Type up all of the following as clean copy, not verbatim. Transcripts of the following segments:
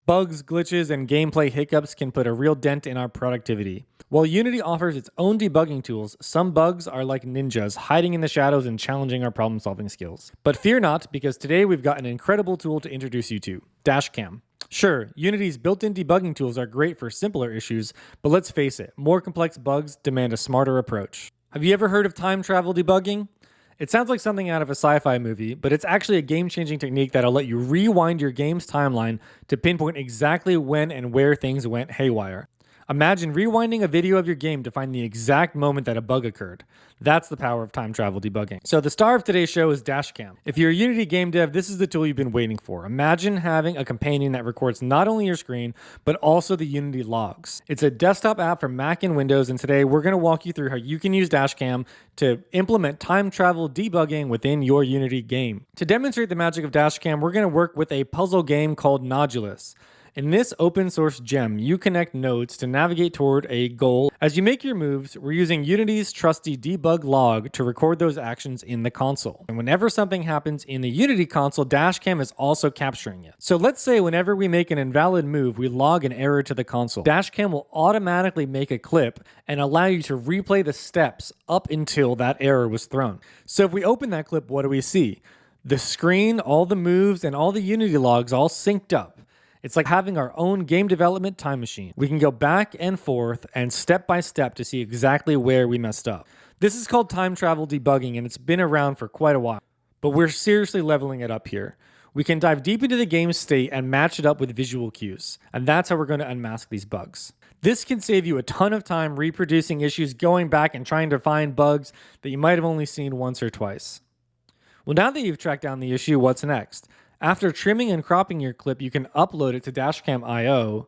Bugs, glitches, and gameplay hiccups can put a real dent in our productivity. While Unity offers its own debugging tools, some bugs are like ninjas, hiding in the shadows and challenging our problem-solving skills. But fear not, because today we've got an incredible tool to introduce you to, Dashcam. Sure, Unity's built-in debugging tools are great for simpler issues, but let's face it, more complex bugs demand a smarter approach. Have you ever heard of time travel debugging? It sounds like something out of a sci-fi movie, but it's actually a game-changing technique that'll let you rewind your game's timeline to pinpoint exactly when and where things went haywire. Imagine rewinding a video of your game to find the exact moment that a bug occurred. That's the power of time travel debugging. So the star of today's show is Dashcam. If you're a Unity game dev, this is the tool you've been waiting for. Imagine having a companion that records not only your screen, but also the Unity logs. It's a desktop app for Mac and Windows, and today we're going to walk you through how you can use Dashcam to implement time travel debugging within your Unity game. To demonstrate the magic of Dashcam, we're going to work with a puzzle game called Nodulus. In this open source gem, you connect nodes to navigate toward a goal. As you make your moves, we're using Unity's trusty debug log to record those actions in the console. And whenever something happens in the Unity console, Dashcam is also capturing it. So let's say whenever we make an invalid move, we log an error to the console. Dashcam will automatically make a clip and allow you to replay the steps up until that error was thrown. So if we open that clip, what do we see? The screen, all the moves, and all the Unity logs all synced up. It's like having our own game development time machine. We can go back and forth and step by step to see exactly where we messed up. This is called time travel debugging, and it's been around for quite a while, but we're seriously leveling it up here. We can dive deep into the game's state and match it up with visual cues, and that's how we're going to unmask these bugs. This can save you a ton of time reproducing issues, going back and trying to find bugs that you might have only seen once or twice. Well, now that you've tracked down the issue, what's next? After trimming and cropping your clip, you can upload it to Dashcam.io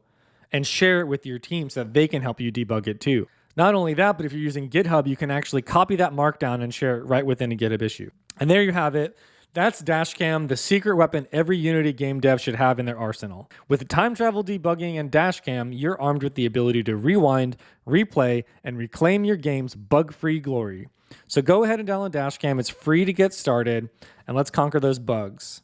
and share it with your team so that they can help you debug it too. Not only that, but if you're using GitHub, you can actually copy that markdown and share it right within a GitHub issue. And there you have it. That's Dashcam, the secret weapon every Unity game dev should have in their arsenal. With time travel debugging and Dashcam, you're armed with the ability to rewind, replay, and reclaim your game's bug-free glory. So go ahead and download Dashcam. It's free to get started, and let's conquer those bugs.